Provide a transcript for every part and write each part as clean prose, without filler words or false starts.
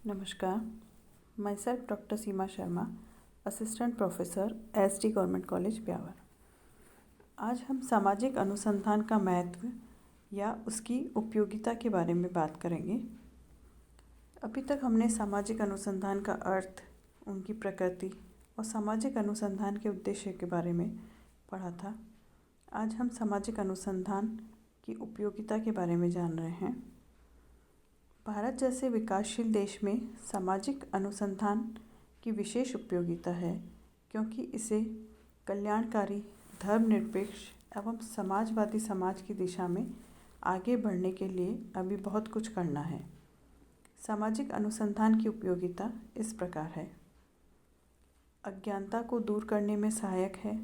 नमस्कार, my self doctor Seema Sharma, assistant professor SD government college Beawar. आज हम सामाजिक अनुसंधान का महत्व या उसकी उपयोगिता के बारे में बात करेंगे। अभी तक हमने सामाजिक अनुसंधान का अर्थ, उनकी प्रकृति और सामाजिक अनुसंधान के उद्देश्य के बारे में पढ़ा था। आज हम सामाजिक अनुसंधान की उपयोगिता के बारे में जान रहे हैं। भारत जैसे विकासशील देश में सामाजिक अनुसंधान की विशेष उपयोगिता है, क्योंकि इसे कल्याणकारी, धर्मनिरपेक्ष एवं समाजवादी समाज की दिशा में आगे बढ़ने के लिए अभी बहुत कुछ करना है। सामाजिक अनुसंधान की उपयोगिता इस प्रकार है। अज्ञानता को दूर करने में सहायक है।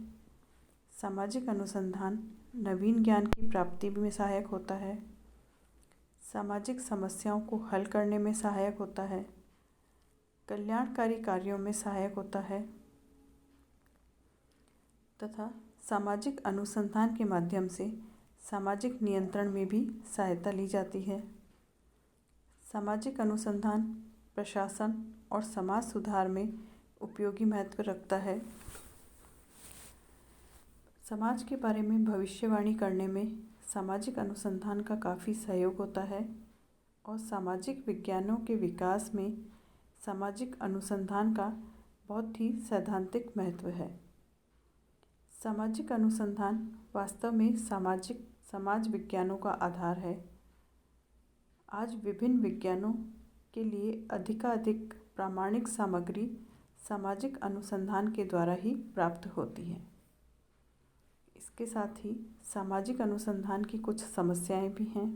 सामाजिक अनुसंधान नवीन ज्ञान की प्राप्ति में सहायक होता है। सामाजिक समस्याओं को हल करने में सहायक होता है। कल्याणकारी कार्यों में सहायक होता है तथा सामाजिक अनुसंधान के माध्यम से सामाजिक नियंत्रण में भी सहायता ली जाती है। सामाजिक अनुसंधान प्रशासन और समाज सुधार में उपयोगी महत्व रखता है। समाज के बारे में भविष्यवाणी करने में सामाजिक अनुसंधान का काफ़ी सहयोग होता है और सामाजिक विज्ञानों के विकास में सामाजिक अनुसंधान का बहुत ही सैद्धांतिक महत्व है। सामाजिक अनुसंधान वास्तव में समाज विज्ञानों का आधार है। आज विभिन्न विज्ञानों के लिए अधिकाधिक प्रामाणिक सामग्री सामाजिक अनुसंधान के द्वारा ही प्राप्त होती है। इसके साथ ही सामाजिक अनुसंधान की कुछ समस्याएं भी हैं,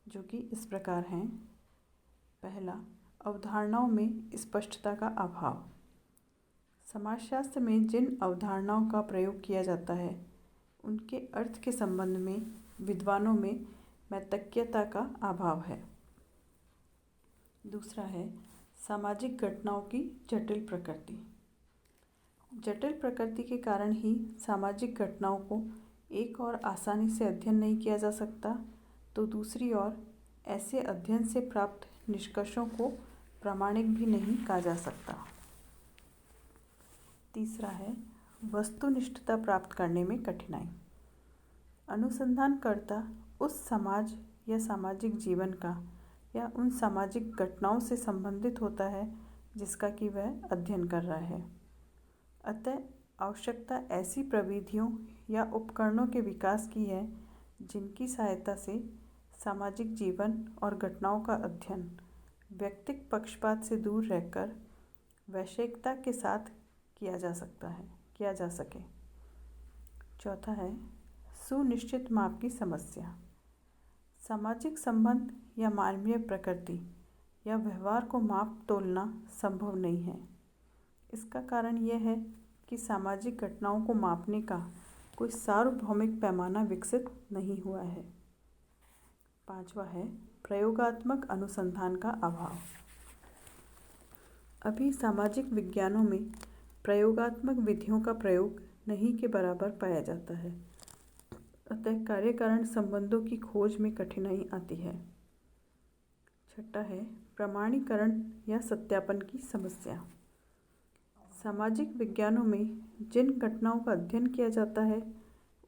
जो कि इस प्रकार हैं। पहला, अवधारणाओं में स्पष्टता का अभाव। समाजशास्त्र में जिन अवधारणाओं का प्रयोग किया जाता है, उनके अर्थ के संबंध में विद्वानों में मतैक्यता का अभाव है। दूसरा है सामाजिक घटनाओं की जटिल प्रकृति। जटिल प्रकृति के कारण ही सामाजिक घटनाओं को एक और आसानी से अध्ययन नहीं किया जा सकता, तो दूसरी ओर ऐसे अध्ययन से प्राप्त निष्कर्षों को प्रामाणिक भी नहीं कहा जा सकता। तीसरा है वस्तुनिष्ठता प्राप्त करने में कठिनाई। अनुसंधानकर्ता उस समाज या सामाजिक जीवन का या उन सामाजिक घटनाओं से संबंधित होता है जिसका कि वह अध्ययन कर रहा है। अतः आवश्यकता ऐसी प्रविधियों या उपकरणों के विकास की है जिनकी सहायता से सामाजिक जीवन और घटनाओं का अध्ययन व्यक्तिगत पक्षपात से दूर रहकर वैश्विकता के साथ किया जा सके। चौथा है सुनिश्चित माप की समस्या। सामाजिक संबंध या मानवीय प्रकृति या व्यवहार को माप तोलना संभव नहीं है। इसका कारण यह है कि सामाजिक घटनाओं को मापने का कोई सार्वभौमिक पैमाना विकसित नहीं हुआ है। पांचवा है प्रयोगात्मक अनुसंधान का अभाव। अभी सामाजिक विज्ञानों में प्रयोगात्मक विधियों का प्रयोग नहीं के बराबर पाया जाता है, अतः कार्यकारण संबंधों की खोज में कठिनाई आती है। छठा है प्रमाणीकरण या सत्यापन की समस्या। सामाजिक विज्ञानों में जिन घटनाओं का अध्ययन किया जाता है,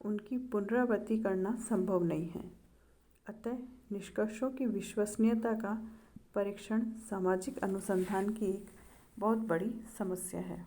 उनकी पुनरावृत्ति करना संभव नहीं है, अतः निष्कर्षों की विश्वसनीयता का परीक्षण सामाजिक अनुसंधान की एक बहुत बड़ी समस्या है।